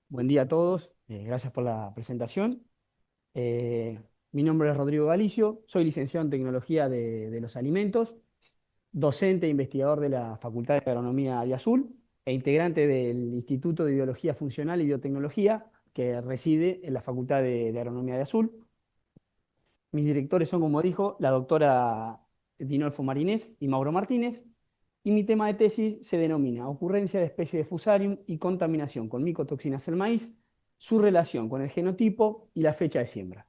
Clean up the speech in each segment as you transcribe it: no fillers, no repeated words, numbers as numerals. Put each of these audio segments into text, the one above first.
Buen día a todos, gracias por la presentación. Mi nombre es Rodrigo Galicio, soy licenciado en Tecnología de los Alimentos, docente e investigador de la Facultad de Agronomía de Azul e integrante del Instituto de Biología Funcional y Biotecnología que reside en la Facultad de Agronomía de Azul. Mis directores son, como dijo, la doctora Dinolfo Marinés y Mauro Martínez, y mi tema de tesis se denomina Ocurrencia de especies de Fusarium y contaminación con micotoxinas del maíz, su relación con el genotipo y la fecha de siembra.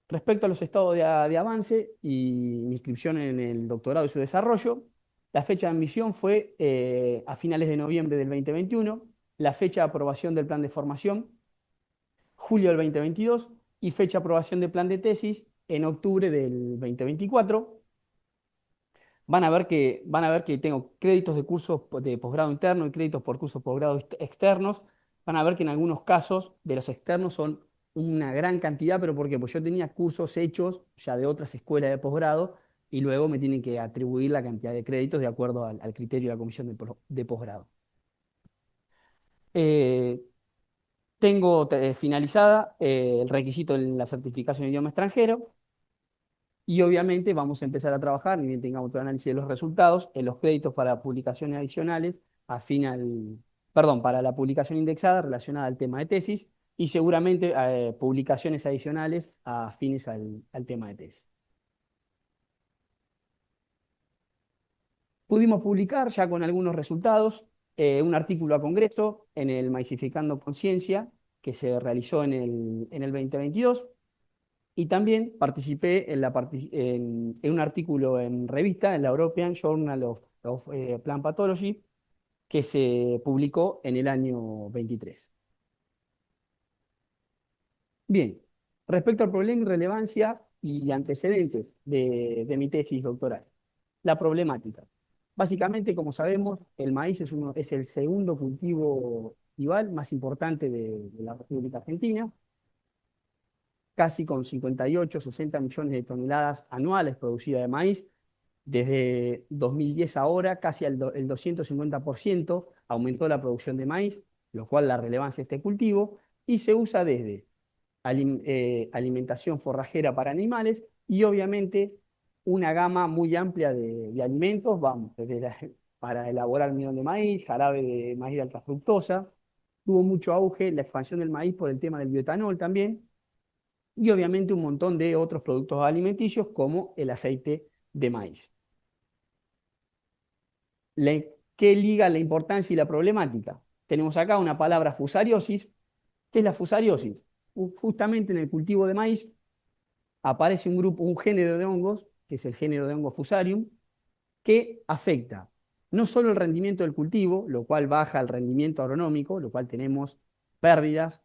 Respecto a los estados de avance y mi inscripción en el doctorado y su desarrollo, la fecha de admisión fue a finales de noviembre del 2021, la fecha de aprobación del plan de formación, julio del 2022, y fecha de aprobación del plan de tesis en octubre del 2024. Van a ver que tengo créditos de cursos de posgrado interno y créditos por cursos posgrado externos. Van a ver que en algunos casos de los externos son una gran cantidad, pero ¿por qué? Pues yo tenía cursos hechos ya de otras escuelas de posgrado y luego me tienen que atribuir la cantidad de créditos de acuerdo al criterio de la comisión de posgrado. Eh, Tengo finalizada el requisito de la certificación en idioma extranjero. Y obviamente vamos a empezar a trabajar, ni bien tengamos todo el análisis de los resultados, en los créditos para publicaciones adicionales, perdón, para la publicación indexada relacionada al tema de tesis, y seguramente publicaciones adicionales afines al tema de tesis. Pudimos publicar ya con algunos resultados un artículo a Congreso en el Maicificando Conciencia, que se realizó en el 2022. Y también participé en un artículo en revista, en la European Journal of Plant Pathology, que se publicó en el año 23. Bien, respecto al problema y relevancia y antecedentes de mi tesis doctoral, la problemática. Básicamente, como sabemos, el maíz es el segundo cultivo estival más importante de la República Argentina, casi con 58, 60 millones de toneladas anuales producidas de maíz. Desde 2010 a ahora, casi el 250% aumentó la producción de maíz, lo cual la relevancia de este cultivo, y se usa desde alimentación forrajera para animales y obviamente una gama muy amplia de alimentos, vamos, para elaborar almidón de maíz, jarabe de maíz de alta fructosa. Tuvo mucho auge la expansión del maíz por el tema del bioetanol también, y obviamente un montón de otros productos alimenticios como el aceite de maíz. ¿Qué liga la importancia y la problemática? Tenemos acá una palabra fusariosis. ¿Qué es la fusariosis? Justamente en el cultivo de maíz aparece un género de hongos, que es el género de hongo Fusarium, que afecta no solo el rendimiento del cultivo, lo cual baja el rendimiento agronómico, lo cual tenemos pérdidas,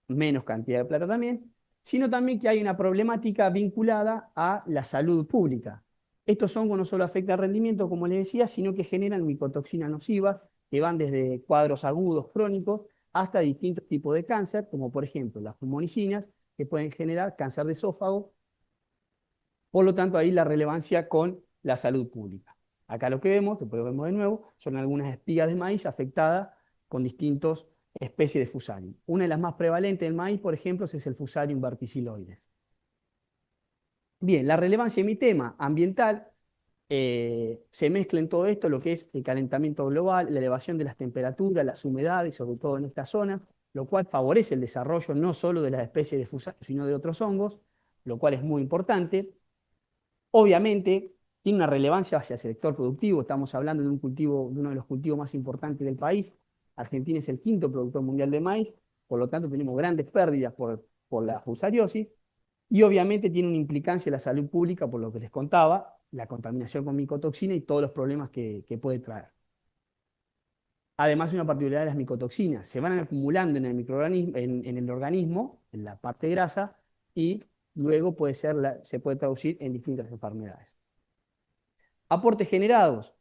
menos cantidad de plata también, sino también que hay una problemática vinculada a la salud pública. Estos hongos no solo afectan el rendimiento, como les decía, sino que generan micotoxinas nocivas que van desde cuadros agudos crónicos hasta distintos tipos de cáncer, como por ejemplo las pulmonicinas, que pueden generar cáncer de esófago. Por lo tanto, ahí la relevancia con la salud pública. Acá lo que vemos, después lo vemos de nuevo, son algunas espigas de maíz afectadas con distintas especies de Fusarium. Una de las más prevalentes del maíz, por ejemplo, es el Fusarium verticilloides. Bien, la relevancia de mi tema ambiental se mezcla en todo esto lo que es el calentamiento global, la elevación de las temperaturas, las humedades, sobre todo en esta zona, lo cual favorece el desarrollo no solo de las especies de Fusarium, sino de otros hongos, lo cual es muy importante. Obviamente, tiene una relevancia hacia el sector productivo. Estamos hablando de un cultivo, de uno de los cultivos más importantes del país. Argentina es el quinto productor mundial de maíz, por lo tanto tenemos grandes pérdidas por la fusariosis. Y obviamente tiene una implicancia en la salud pública, por lo que les contaba, la contaminación con micotoxina y todos los problemas que puede traer. Además, una particularidad de las micotoxinas, se van acumulando en el microorganismo, en el organismo, en la parte grasa, y luego se puede traducir en distintas enfermedades. Aportes generados.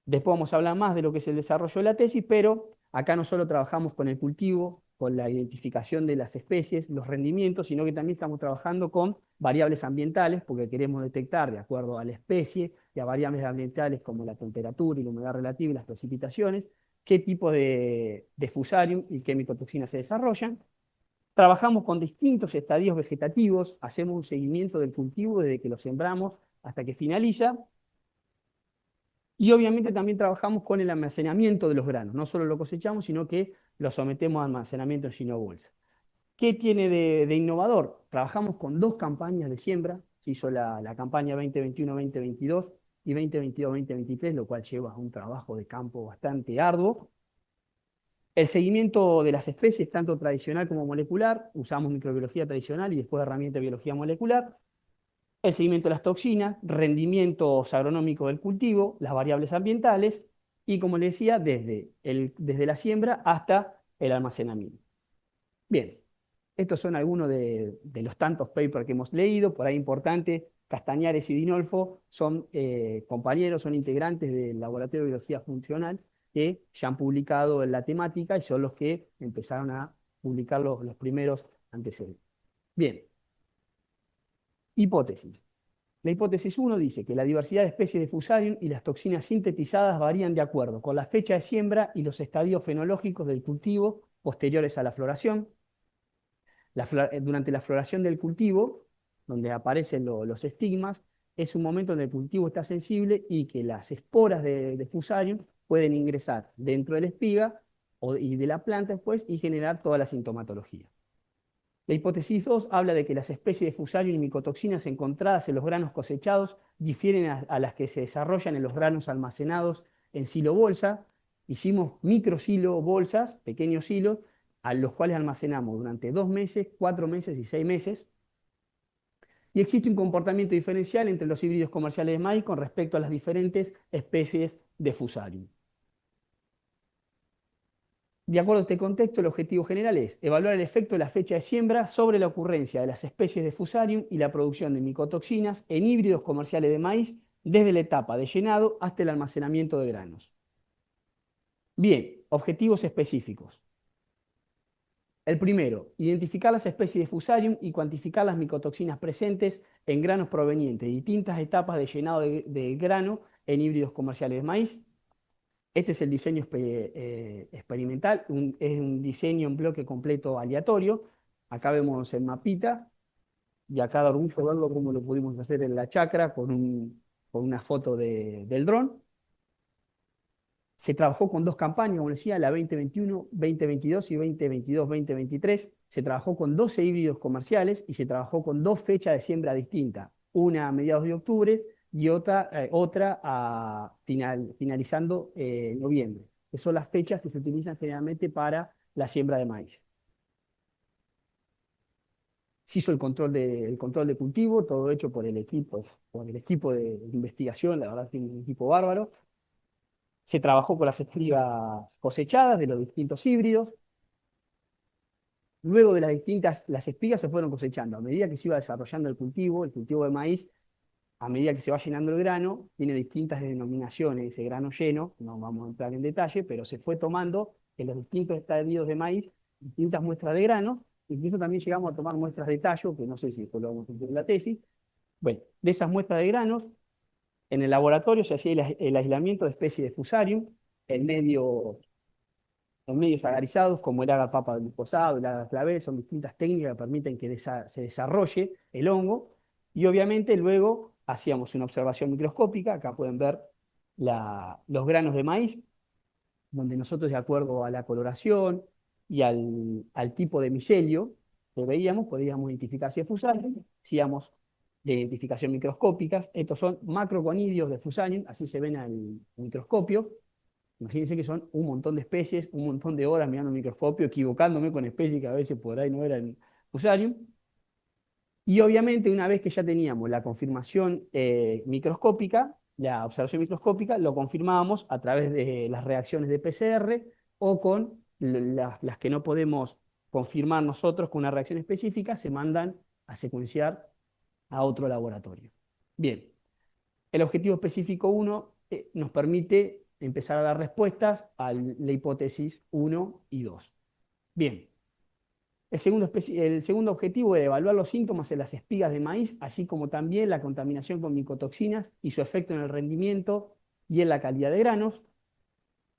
Después vamos a hablar más de lo que es el desarrollo de la tesis, pero acá no solo trabajamos con el cultivo, con la identificación de las especies, los rendimientos, sino que también estamos trabajando con variables ambientales, porque queremos detectar, de acuerdo a la especie y a variables ambientales como la temperatura y la humedad relativa y las precipitaciones, qué tipo de fusarium y qué micotoxinas se desarrollan. Trabajamos con distintos estadios vegetativos, hacemos un seguimiento del cultivo desde que lo sembramos hasta que finaliza. Y obviamente también trabajamos con el almacenamiento de los granos. No solo lo cosechamos, sino que lo sometemos a almacenamiento en sinobolsa. ¿Qué tiene de innovador? Trabajamos con dos campañas de siembra. Se hizo la campaña 2021-2022 y 2022-2023, lo cual lleva a un trabajo de campo bastante arduo. El seguimiento de las especies, tanto tradicional como molecular, usamos microbiología tradicional y después herramienta de biología molecular. El seguimiento de las toxinas, rendimientos agronómicos del cultivo, las variables ambientales y, como les decía, desde la siembra hasta el almacenamiento. Bien, estos son algunos de los tantos papers que hemos leído. Por ahí importante, Castañares y Dinolfo son compañeros, son integrantes del Laboratorio de Biología Funcional que ya han publicado en la temática y son los que empezaron a publicar los primeros antecedentes. Bien, hipótesis. La hipótesis 1 dice que la diversidad de especies de Fusarium y las toxinas sintetizadas varían de acuerdo con la fecha de siembra y los estadios fenológicos del cultivo posteriores a la floración. Durante la floración del cultivo, donde aparecen los estigmas, es un momento donde el cultivo está sensible y que las esporas de Fusarium pueden ingresar dentro de la espiga y de la planta después y generar toda la sintomatología. La hipótesis 2 habla de que las especies de Fusarium y micotoxinas encontradas en los granos cosechados difieren a las que se desarrollan en los granos almacenados en silo bolsa. Hicimos microsilo bolsas, pequeños silos, a los cuales almacenamos durante 2 meses, 4 meses y 6 meses. Y existe un comportamiento diferencial entre los híbridos comerciales de maíz con respecto a las diferentes especies de Fusarium. De acuerdo a este contexto, el objetivo general es evaluar el efecto de la fecha de siembra sobre la ocurrencia de las especies de Fusarium y la producción de micotoxinas en híbridos comerciales de maíz desde la etapa de llenado hasta el almacenamiento de granos. Bien, objetivos específicos. El primero, identificar las especies de Fusarium y cuantificar las micotoxinas presentes en granos provenientes de distintas etapas de llenado de grano en híbridos comerciales de maíz. Este es el diseño experimental, es un diseño en bloque completo aleatorio. Acá vemos el mapita y acá da orgullo verlo como lo pudimos hacer en la chacra con una foto del dron. Se trabajó con dos campañas, como decía, la 2021, 2022 y 2022-2023. Se trabajó con 12 híbridos comerciales y se trabajó con dos fechas de siembra distintas, una a mediados de octubre y otra finalizando noviembre, que son las fechas que se utilizan generalmente para la siembra de maíz. Se hizo el control de cultivo, todo hecho por el equipo de investigación, la verdad que es un equipo bárbaro. Se trabajó con las espigas cosechadas de los distintos híbridos. Luego de las espigas se fueron cosechando. A medida que se iba desarrollando el cultivo de maíz, a medida que se va llenando el grano, tiene distintas denominaciones, ese grano lleno, no vamos a entrar en detalle, pero se fue tomando en los distintos estadios de maíz distintas muestras de grano, incluso también llegamos a tomar muestras de tallo, que no sé si esto lo vamos a hacer en la tesis. Bueno, de esas muestras de granos, en el laboratorio se hacía el aislamiento de especies de Fusarium en medios agarizados, como el agar papa gliposado, el agar clavel, son distintas técnicas que permiten que se desarrolle el hongo. Y obviamente luego hacíamos una observación microscópica, acá pueden ver los granos de maíz, donde nosotros, de acuerdo a la coloración y al tipo de micelio que veíamos, podíamos identificar si es Fusarium, hacíamos de identificación microscópicas. Estos son macroconidios de Fusarium, así se ven al microscopio. Imagínense que son un montón de especies, un montón de horas mirando el microscopio, equivocándome con especies que a veces por ahí no eran Fusarium. Y obviamente, una vez que ya teníamos la confirmación microscópica, la observación microscópica, lo confirmábamos a través de las reacciones de PCR o con las que no podemos confirmar nosotros con una reacción específica, se mandan a secuenciar a otro laboratorio. Bien, el objetivo específico 1 nos permite empezar a dar respuestas a la hipótesis 1 y 2. Bien. El segundo objetivo era evaluar los síntomas en las espigas de maíz, así como también la contaminación con micotoxinas y su efecto en el rendimiento y en la calidad de granos.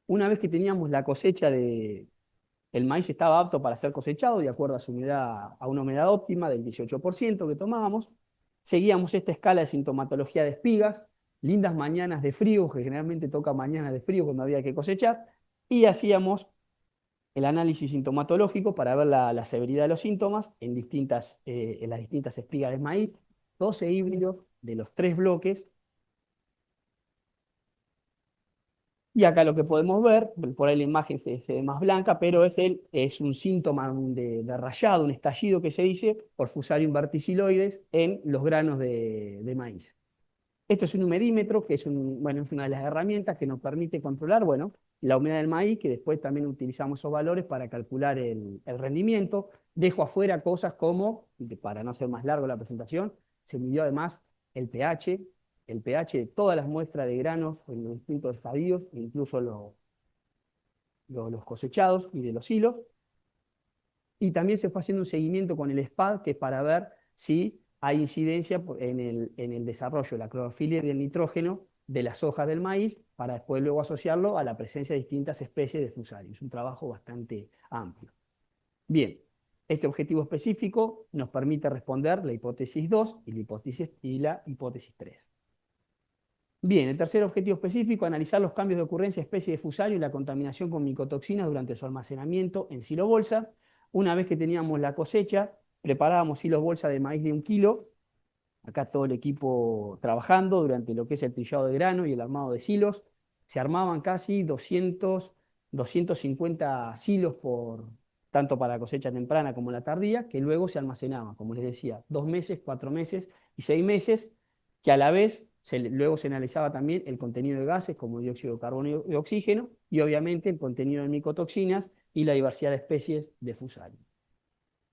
Una vez que teníamos la cosecha el maíz estaba apto para ser cosechado de acuerdo a su humedad, a una humedad óptima del 18% que tomábamos. Seguíamos esta escala de sintomatología de espigas, lindas mañanas de frío, que generalmente toca mañanas de frío cuando había que cosechar, y hacíamos el análisis sintomatológico para ver la severidad de los síntomas en las distintas espigas de maíz, 12 híbridos de los tres bloques. Y acá lo que podemos ver, por ahí la imagen se ve más blanca, pero es un síntoma de rayado, un estallido que se dice por Fusarium verticiloides en los granos de maíz. Esto es un humedímetro, que bueno, es una de las herramientas que nos permite controlar, bueno, la humedad del maíz, que después también utilizamos esos valores para calcular el rendimiento. Dejo afuera cosas como, para no hacer más largo la presentación, se midió además el pH, el pH de todas las muestras de granos en los distintos estadios, incluso los cosechados y de los hilos. Y también se fue haciendo un seguimiento con el SPAD, que es para ver si hay incidencia en el desarrollo de la clorofilia y del nitrógeno de las hojas del maíz, para después luego asociarlo a la presencia de distintas especies de Fusarium. Es un trabajo bastante amplio. Bien, este objetivo específico nos permite responder la hipótesis 2 y la hipótesis 3. Bien, el tercer objetivo específico, analizar los cambios de ocurrencia de especies de Fusarium y la contaminación con micotoxinas durante su almacenamiento en silo bolsa. Una vez que teníamos la cosecha, preparábamos silos bolsa de maíz de 1 kilo. Acá todo el equipo trabajando durante lo que es el trillado de grano y el armado de silos. Se armaban casi 250 silos tanto para la cosecha temprana como la tardía, que luego se almacenaban, como les decía, 2 meses, 4 meses y 6 meses, que a la vez luego se analizaba también el contenido de gases como dióxido de carbono y oxígeno, y obviamente el contenido de micotoxinas y la diversidad de especies de Fusarium.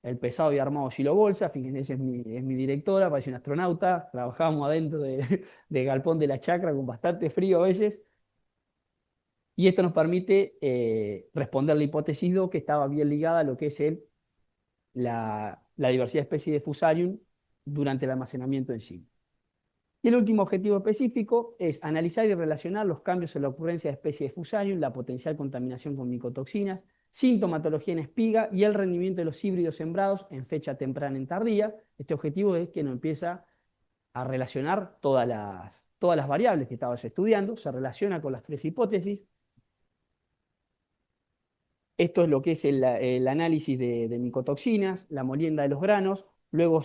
El pesado y armado Silo Bolsa, fíjense, es mi directora, parece un astronauta, trabajábamos adentro de galpón de la chacra con bastante frío a veces, y esto nos permite responder la hipótesis 2, que estaba bien ligada a lo que es la diversidad de especies de Fusarium durante el almacenamiento en sí. Y el último objetivo específico es analizar y relacionar los cambios en la ocurrencia de especies de Fusarium, la potencial contaminación con micotoxinas, sintomatología en espiga y el rendimiento de los híbridos sembrados en fecha temprana en tardía. Este objetivo es que nos empieza a relacionar todas las variables que estabas estudiando, se relaciona con las tres hipótesis. Esto es lo que es el análisis de micotoxinas, la molienda de los granos. Luego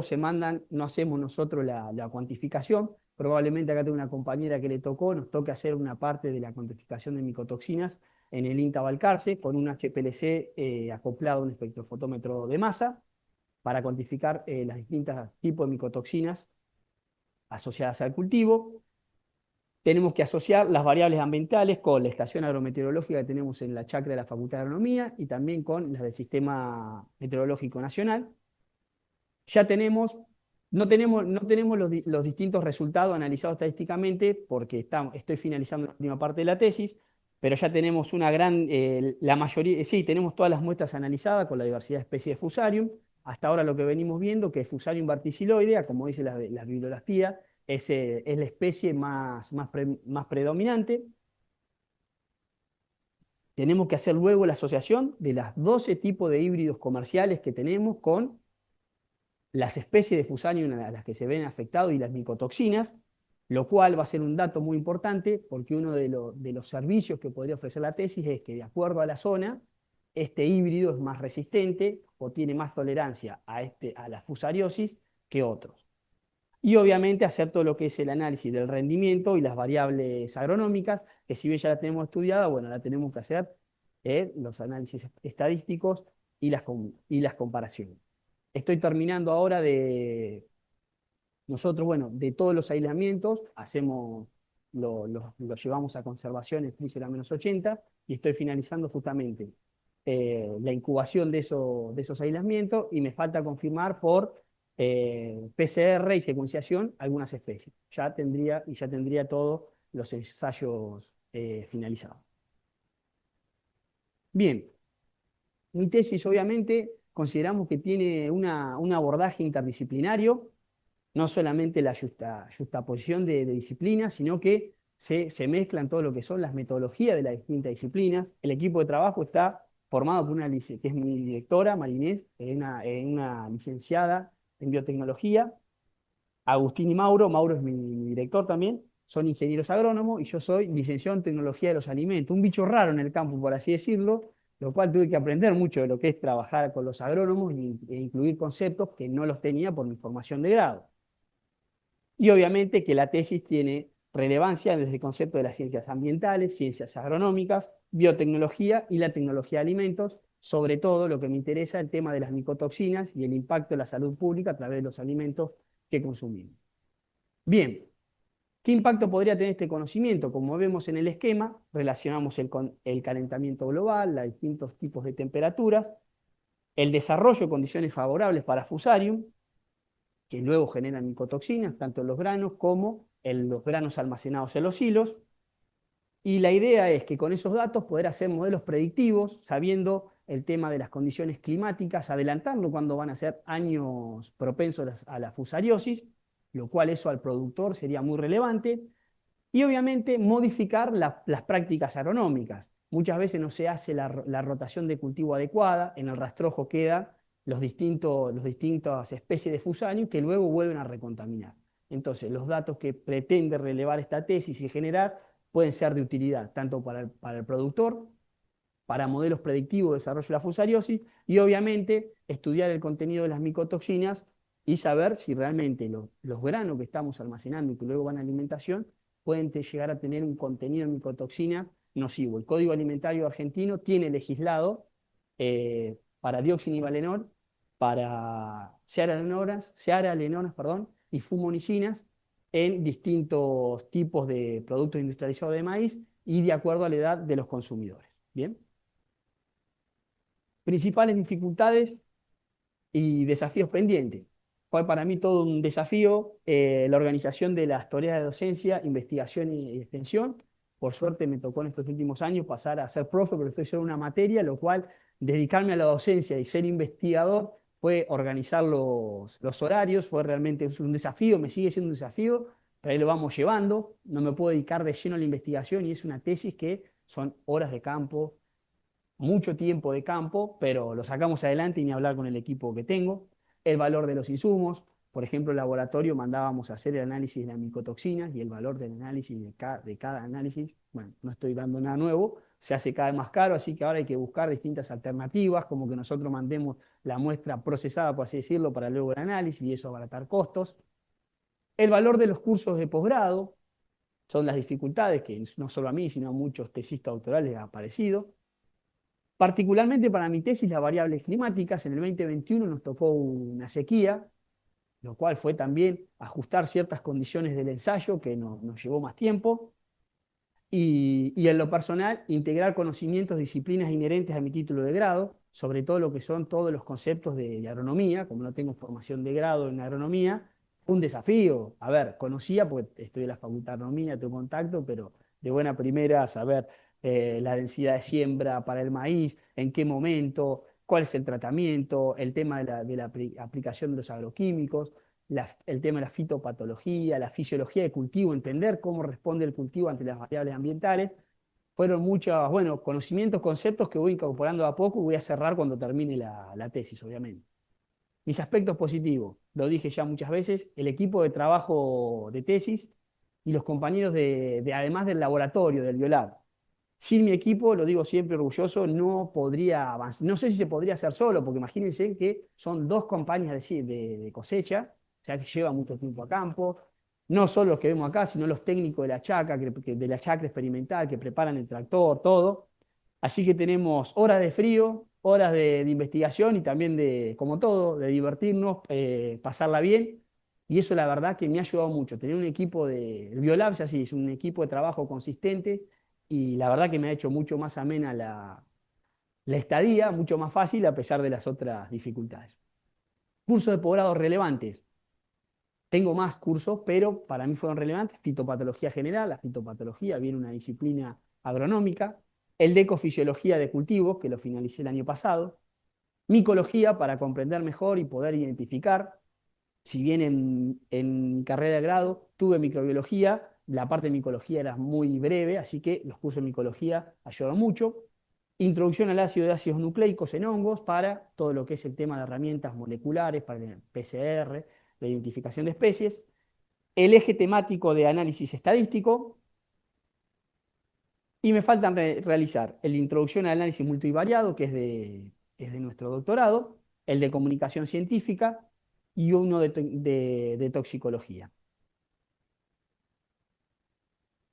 se mandan, no hacemos nosotros la cuantificación. Probablemente acá tengo una compañera que le tocó, nos toca hacer una parte de la cuantificación de micotoxinas en el INTA Balcarce con un HPLC acoplado a un espectrofotómetro de masa para cuantificar los distintos tipos de micotoxinas asociadas al cultivo. Tenemos que asociar las variables ambientales con la estación agrometeorológica que tenemos en la chacra de la Facultad de Agronomía y también con las del Sistema Meteorológico Nacional. Ya no tenemos los distintos resultados analizados estadísticamente porque estoy finalizando la última parte de la tesis, pero ya tenemos la mayoría, sí, tenemos todas las muestras analizadas con la diversidad de especies de Fusarium. Hasta ahora lo que venimos viendo que Fusarium verticiloidea, como dice la bibliografía, es la especie más predominante. Tenemos que hacer luego la asociación de las 12 tipos de híbridos comerciales que tenemos con las especies de Fusarium a las que se ven afectados y las micotoxinas, lo cual va a ser un dato muy importante porque uno de los servicios que podría ofrecer la tesis es que de acuerdo a la zona, este híbrido es más resistente o tiene más tolerancia a la fusariosis que otros. Y obviamente hacer todo lo que es el análisis del rendimiento y las variables agronómicas, que si bien ya la tenemos estudiada, bueno, la tenemos que hacer los análisis estadísticos y las comparaciones. Estoy terminando ahora nosotros, bueno, de todos los aislamientos, lo llevamos a conservación en freezer a -80 y estoy finalizando justamente la incubación de esos aislamientos y me falta confirmar por PCR y secuenciación algunas especies. Ya tendría todos los ensayos finalizados. Bien, mi tesis obviamente consideramos que tiene un abordaje interdisciplinario, no solamente la justaposición de disciplinas, sino que se mezclan todo lo que son las metodologías de las distintas disciplinas. El equipo de trabajo está formado por que es mi directora, Marinés, una licenciada en biotecnología, Agustín y Mauro es mi director también, son ingenieros agrónomos y yo soy licenciado en tecnología de los alimentos, un bicho raro en el campo, por así decirlo, lo cual tuve que aprender mucho de lo que es trabajar con los agrónomos e incluir conceptos que no los tenía por mi formación de grado. Y obviamente que la tesis tiene relevancia desde el concepto de las ciencias ambientales, ciencias agronómicas, biotecnología y la tecnología de alimentos, sobre todo lo que me interesa, el tema de las micotoxinas y el impacto de la salud pública a través de los alimentos que consumimos. Bien, ¿qué impacto podría tener este conocimiento? Como vemos en el esquema, relacionamos el calentamiento global, los distintos tipos de temperaturas, el desarrollo de condiciones favorables para Fusarium, que luego generan micotoxinas, tanto en los granos como en los granos almacenados en los hilos. Y la idea es que con esos datos poder hacer modelos predictivos, sabiendo el tema de las condiciones climáticas, adelantando cuándo van a ser años propensos a la fusariosis, lo cual eso al productor sería muy relevante, y obviamente modificar las prácticas agronómicas. Muchas veces no se hace la rotación de cultivo adecuada, en el rastrojo quedan los distintas especies de fusarium que luego vuelven a recontaminar. Entonces, los datos que pretende relevar esta tesis y generar pueden ser de utilidad tanto para el productor, para modelos predictivos de desarrollo de la fusariosis y obviamente estudiar el contenido de las micotoxinas y saber si realmente los granos que estamos almacenando y que luego van a alimentación pueden llegar a tener un contenido de micotoxina nocivo. El Código Alimentario Argentino tiene legislado para dioxina y valenol, para cearalenonas, perdón, y fumonicinas en distintos tipos de productos industrializados de maíz y de acuerdo a la edad de los consumidores. ¿Bien? Principales dificultades y desafíos pendientes. Fue para mí todo un desafío la organización de las tareas de docencia, investigación y extensión. Por suerte me tocó en estos últimos años pasar a ser profe, profesor de una materia, lo cual dedicarme a la docencia y ser investigador fue organizar los horarios, fue realmente un desafío, me sigue siendo un desafío, pero ahí lo vamos llevando. No me puedo dedicar de lleno a la investigación y es una tesis que son horas de campo, mucho tiempo de campo, pero lo sacamos adelante y ni hablar con el equipo que tengo. El valor de los insumos, por ejemplo, el laboratorio mandábamos a hacer el análisis de las micotoxinas y el valor del análisis de cada análisis, bueno, no estoy dando nada nuevo, se hace cada vez más caro, así que ahora hay que buscar distintas alternativas, como que nosotros mandemos la muestra procesada, por así decirlo, para luego el análisis y eso abaratar costos. El valor de los cursos de posgrado son las dificultades que no solo a mí, sino a muchos tesistas doctorales ha aparecido. Particularmente para mi tesis, las variables climáticas, en el 2021 nos tocó una sequía, lo cual fue también ajustar ciertas condiciones del ensayo que nos llevó más tiempo. Y en lo personal, integrar conocimientos, disciplinas inherentes a mi título de grado, sobre todo lo que son todos los conceptos de agronomía, como no tengo formación de grado en agronomía, un desafío. A ver, conocía, porque estoy en la Facultad de Agronomía, tengo contacto, pero de buena primera saber la densidad de siembra para el maíz, en qué momento, cuál es el tratamiento, el tema de la aplicación de los agroquímicos, el tema de la fitopatología, la fisiología de cultivo, entender cómo responde el cultivo ante las variables ambientales. Fueron muchos, bueno, conocimientos, conceptos que voy incorporando a poco y voy a cerrar cuando termine la tesis, obviamente. Mis aspectos positivos, lo dije ya muchas veces, el equipo de trabajo de tesis y los compañeros además del laboratorio, del Biolab. Sin mi equipo, lo digo siempre orgulloso, no podría avanzar. No sé si se podría hacer solo, porque imagínense que son dos campañas de cosecha, o sea que lleva mucho tiempo a campo. No solo los que vemos acá, sino los técnicos de la chacra, de la chacra experimental, que preparan el tractor, todo. Así que tenemos horas de frío, horas de investigación y también de, como todo, de divertirnos, pasarla bien. Y eso la verdad que me ha ayudado mucho. Tener un equipo el Biolab, así, es un equipo de trabajo consistente y la verdad que me ha hecho mucho más amena la estadía, mucho más fácil a pesar de las otras dificultades. Cursos de posgrado relevantes. Tengo más cursos, pero para mí fueron relevantes. Fitopatología general, la fitopatología viene una disciplina agronómica. El de ecofisiología de cultivos, que lo finalicé el año pasado. Micología, para comprender mejor y poder identificar. Si bien en carrera de grado tuve microbiología, la parte de micología era muy breve, así que los cursos de micología ayudan mucho. Introducción al ácido de ácidos nucleicos en hongos para todo lo que es el tema de herramientas moleculares, para el PCR, la identificación de especies. El eje temático de análisis estadístico. Y me faltan realizar el de introducción al análisis multivariado, que es de nuestro doctorado, el de comunicación científica y uno de toxicología.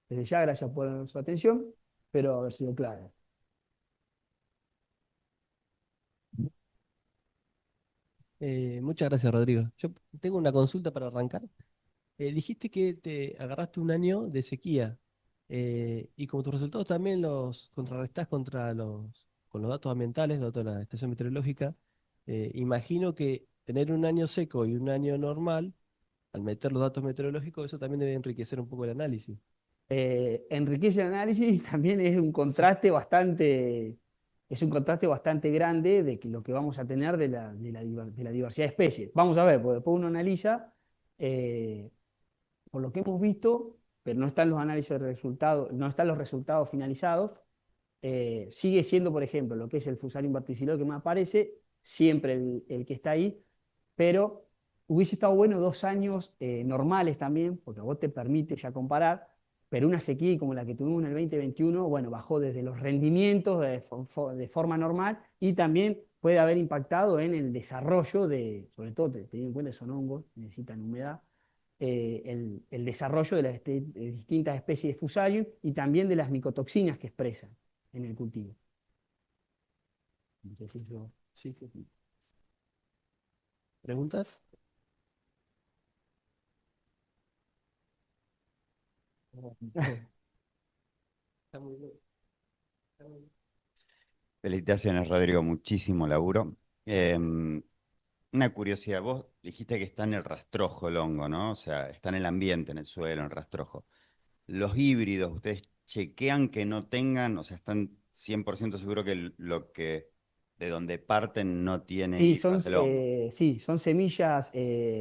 Desde ya, gracias por su atención, espero haber sido claro. Muchas gracias, Rodrigo. Yo tengo una consulta para arrancar. Dijiste que te agarraste un año de sequía y como tus resultados también los contrarrestás con los datos ambientales, los datos de la estación meteorológica, imagino que tener un año seco y un año normal, al meter los datos meteorológicos, eso también debe enriquecer un poco el análisis. Enriquece el análisis y también es un contraste bastante grande de lo que vamos a tener de la diversidad de especies. Vamos a ver, porque después uno analiza, eh, por lo que hemos visto, pero no están los análisis de resultados, no están los resultados finalizados, sigue siendo, por ejemplo, lo que es el Fusarium verticillo que me aparece, siempre el que está ahí, pero hubiese estado bueno 2 años normales también, porque a vos te permite ya comparar, pero una sequía como la que tuvimos en el 2021, bueno, bajó desde los rendimientos de forma normal y también puede haber impactado en el desarrollo sobre todo teniendo en cuenta que son hongos, necesitan humedad, el desarrollo de distintas especies de Fusarium y también de las micotoxinas que expresan en el cultivo. Entonces, Sí, sí, sí. ¿Preguntas? Está muy bien. Está muy bien. Felicitaciones, Rodrigo, muchísimo laburo. Una curiosidad, vos dijiste que está en el rastrojo el hongo, ¿no? O sea, está en el ambiente, en el suelo, en el rastrojo. Los híbridos, ¿ustedes chequean que no tengan, o sea, están 100% seguros que de donde parten no tiene Sí, hifas del hongo? sí, son semillas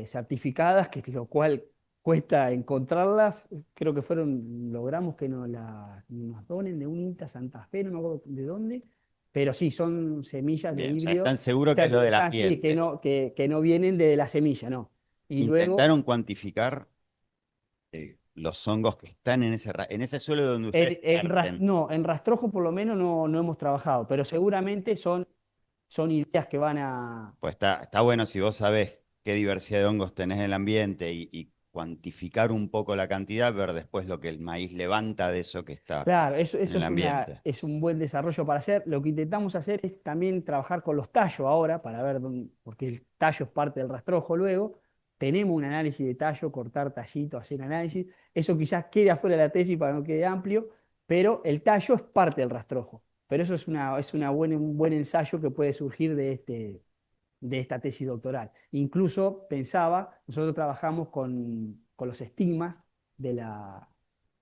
certificadas, lo cual cuesta encontrarlas. Creo que logramos que nos donen de un INTA Santa Fe, no me acuerdo de dónde, pero sí, son semillas de Bien, o sea, híbridos están seguros que es lo del sí, ambiente. que no vienen de la semilla, ¿no? Y luego, ¿Intentaron cuantificar los hongos que están en ese suelo donde ustedes parten? no, en rastrojo por lo menos no hemos trabajado, pero seguramente son ideas que van a. Pues está bueno si vos sabés qué diversidad de hongos tenés en el ambiente y cuantificar un poco la cantidad, ver después lo que el maíz levanta de eso que está Claro, en eso el ambiente. es un buen desarrollo para hacer. Lo que intentamos hacer es también trabajar con los tallos ahora, para ver porque el tallo es parte del rastrojo luego. Tenemos un análisis de tallo, cortar tallito, hacer análisis. Eso quizás quede afuera de la tesis para que no quede amplio, pero el tallo es parte del rastrojo. Pero eso un buen ensayo que puede surgir de esta tesis doctoral. Incluso pensaba, nosotros trabajamos con los estigmas de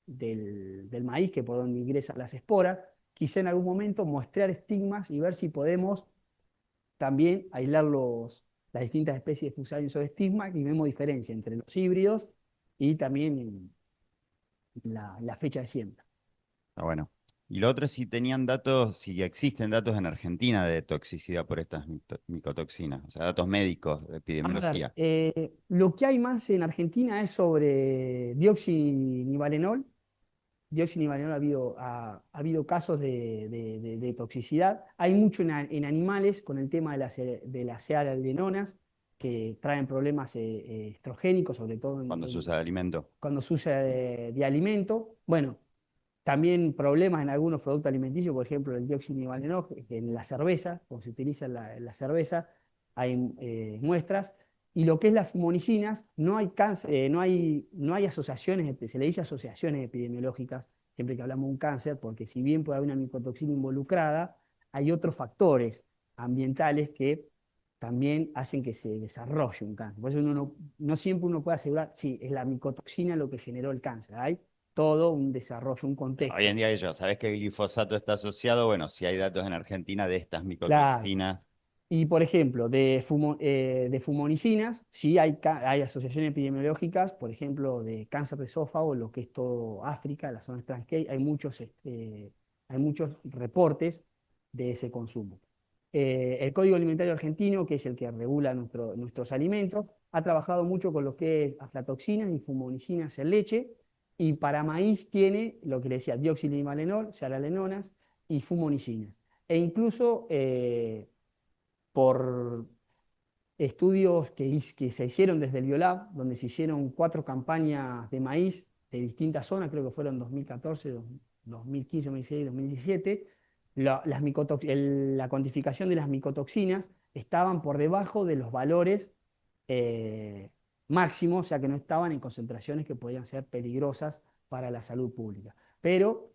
del maíz, que por donde ingresan las esporas, quizá en algún momento mostrar estigmas y ver si podemos también aislar las distintas especies de fusarios o de estigmas y vemos diferencia entre los híbridos y también en la fecha de siembra. Está bueno. Y lo otro es si tenían datos, si existen datos en Argentina de toxicidad por estas micotoxinas, o sea, datos médicos de A ver, epidemiología. lo que hay más en Argentina es sobre dioxinivalenol. Dioxinivalenol ha habido casos de toxicidad. Hay mucho en animales con el tema de las cearalendonas que traen problemas estrogénicos, sobre todo Cuando se usa de alimento. cuando se usa de alimento. Bueno, también problemas en algunos productos alimenticios, por ejemplo, el dióxido de valenol, que en la cerveza, cuando se utiliza en la cerveza, hay muestras. Y lo que es las fumonicinas, no hay asociaciones, se le dice asociaciones epidemiológicas, siempre que hablamos de un cáncer, porque si bien puede haber una micotoxina involucrada, hay otros factores ambientales que también hacen que se desarrolle un cáncer. Por eso no siempre uno puede asegurar, sí, es la micotoxina lo que generó el cáncer. Hay todo un desarrollo, un Hoy contexto. en día ellos, ¿sabés que el glifosato está asociado? Bueno, si hay datos en Argentina de estas Claro. micotoxinas. Y, por ejemplo, de fumonicinas, sí hay asociaciones epidemiológicas, por ejemplo, de cáncer de esófago, lo que es todo África, las zonas Transkei, hay muchos reportes de ese consumo. El Código Alimentario Argentino, que es el que regula nuestros alimentos, ha trabajado mucho con lo que es aflatoxinas y fumonicinas en leche, y para maíz tiene lo que le decía, dioxilimalenol, sialalonas y fumonicinas. E incluso por estudios que se hicieron desde el Biolab, donde se hicieron 4 campañas de maíz de distintas zonas, creo que fueron 2014, 2015, 2016, 2017, la cuantificación de las micotoxinas estaban por debajo de los valores eh, máximos, o sea que no estaban en concentraciones que podían ser peligrosas para la salud pública. Pero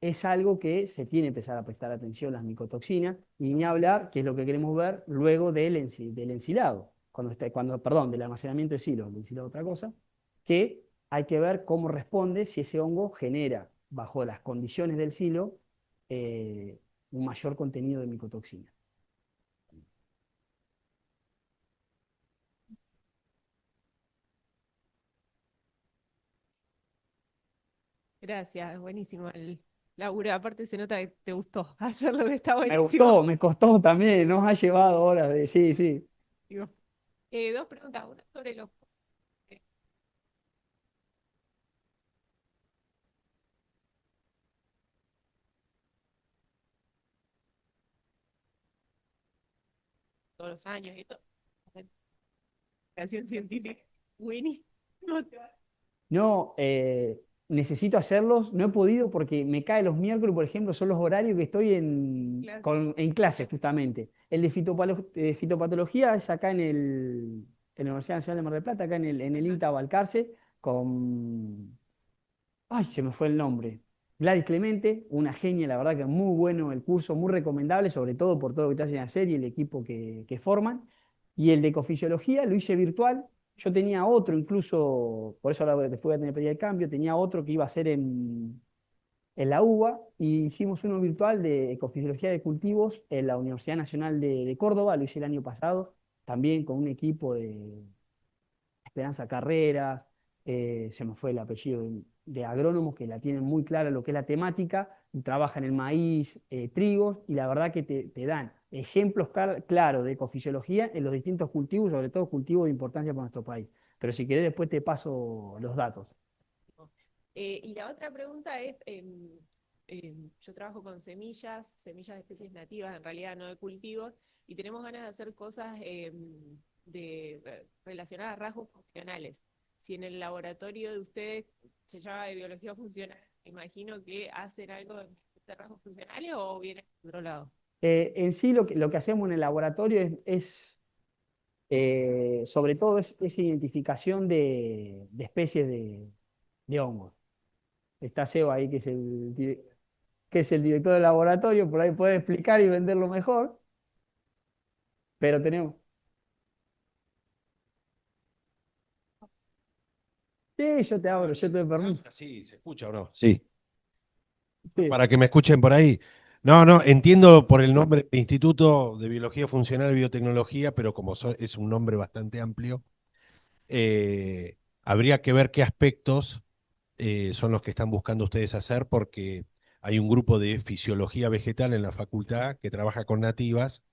es algo que se tiene que empezar a prestar atención las micotoxinas, y ni hablar, que es lo que queremos ver luego del ensilado, perdón, del almacenamiento de silos, el ensilado es otra cosa, que hay que ver cómo responde si ese hongo genera, bajo las condiciones del silo, eh, un mayor contenido de micotoxinas. Gracias, buenísimo el laburo. Aparte se nota que te gustó hacerlo, que está Me buenísimo. gustó, me costó también, nos ha llevado horas de, sí, sí. Digo, dos preguntas, una sobre los eh, todos los años y todo. Investigación científica. Buenísimo. No, necesito hacerlos, no he podido porque me cae los miércoles, por ejemplo, son los horarios que estoy Claro. en clase justamente. El de fitopatología es acá en la Universidad Nacional de Mar del Plata, acá en el INTA Balcarce, con... Ay, se me fue el nombre. Gladys Clemente, una genia, la verdad que muy bueno el curso, muy recomendable, sobre todo por todo lo que te hacen hacer y el equipo que forman. Y el de ecofisiología lo hice virtual. Yo tenía otro, incluso, por eso ahora después voy a tener que pedir el cambio, tenía otro que iba a ser en la UBA, y hicimos uno virtual de ecofisiología de cultivos en la Universidad Nacional de Córdoba, lo hice el año pasado, también con un equipo de Esperanza Carreras, se me fue el apellido de agrónomos que la tienen muy clara lo que es la temática, y trabajan en maíz, trigos, y la verdad que te dan ejemplos claros de ecofisiología en los distintos cultivos, sobre todo cultivos de importancia para nuestro país. Pero si querés después te paso los datos. Y la otra pregunta es, yo trabajo con semillas de especies nativas, en realidad no de cultivos, y tenemos ganas de hacer cosas relacionadas a rasgos funcionales. Si en el laboratorio de ustedes se llama de biología funcional, imagino que hacen algo de rasgos funcionales o vienen de otro lado. En sí lo que hacemos en el laboratorio sobre todo es identificación de especies de hongos. Está Seba ahí, que es el director del laboratorio, por ahí puede explicar y venderlo mejor, pero tenemos... Sí, yo te abro, yo te doy permiso. Sí, ¿se escucha o no? Sí, Sí. para que me escuchen por ahí. No, no, entiendo por el nombre del Instituto de Biología Funcional y Biotecnología, pero como es un nombre bastante amplio, habría que ver qué aspectos son los que están buscando ustedes hacer, porque hay un grupo de fisiología vegetal en la facultad que trabaja con nativas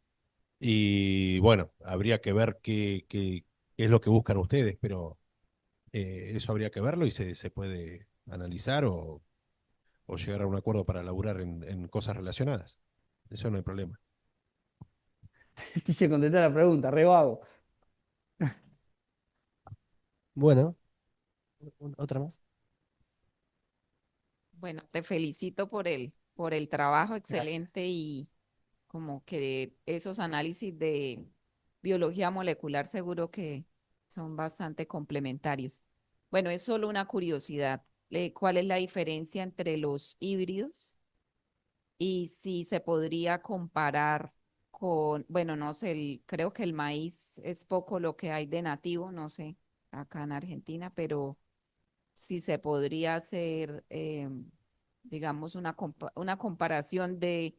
y bueno, habría que ver qué es lo que buscan ustedes, pero eso habría que verlo y se puede analizar o llegar a un acuerdo para laburar en cosas relacionadas. Eso no hay problema. Quise contestar la pregunta, re vago. Bueno, otra más. Bueno, te felicito por el trabajo Gracias. excelente y como que esos análisis de biología molecular seguro que son bastante complementarios. Bueno, es solo una curiosidad. ¿Cuál es la diferencia entre los híbridos y si se podría comparar con, bueno, no sé, creo que el maíz es poco lo que hay de nativo, no sé, acá en Argentina, pero si se podría hacer, digamos, una comparación de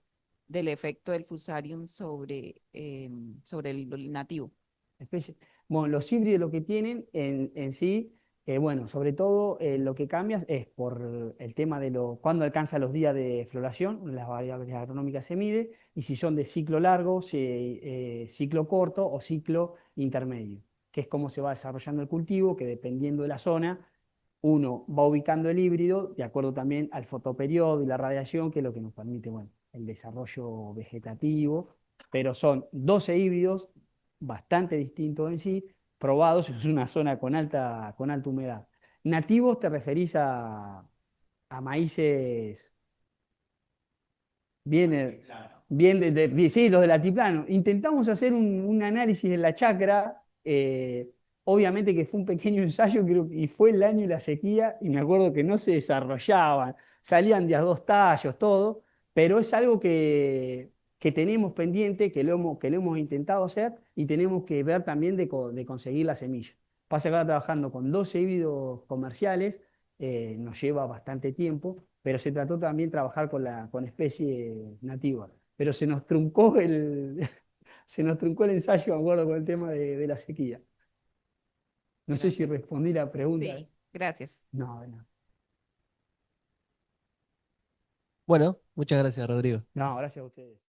del efecto del fusarium sobre el nativo. especie- Bueno, los híbridos lo que tienen en sí, bueno, sobre todo lo que cambia es por el tema de cuándo alcanza los días de floración, las variables agronómicas se mide, y si son de ciclo largo, ciclo corto o ciclo intermedio, que es cómo se va desarrollando el cultivo, que dependiendo de la zona, uno va ubicando el híbrido de acuerdo también al fotoperiodo y la radiación, que es lo que nos permite, bueno, el desarrollo vegetativo, pero son 12 híbridos bastante distintos en sí, probados en una zona con alta humedad. Nativos te referís a maíces bien, bien, sí, los del altiplano. Intentamos hacer un análisis en la chacra, obviamente que fue un pequeño ensayo, creo, y fue el año de la sequía, y me acuerdo que no se desarrollaban, salían de a dos tallos, todo, pero es algo que tenemos pendiente, que lo hemos intentado hacer, y tenemos que ver también de conseguir la semilla. Pasa que ahora trabajando con 12 híbridos comerciales, nos lleva bastante tiempo, pero se trató también de trabajar con especies nativas. Pero se nos truncó el ensayo, me acuerdo, con el tema de la sequía. No sé si Gracias. respondí la pregunta. Sí, gracias. No, no, Bueno, muchas gracias, Rodrigo. no, gracias a ustedes.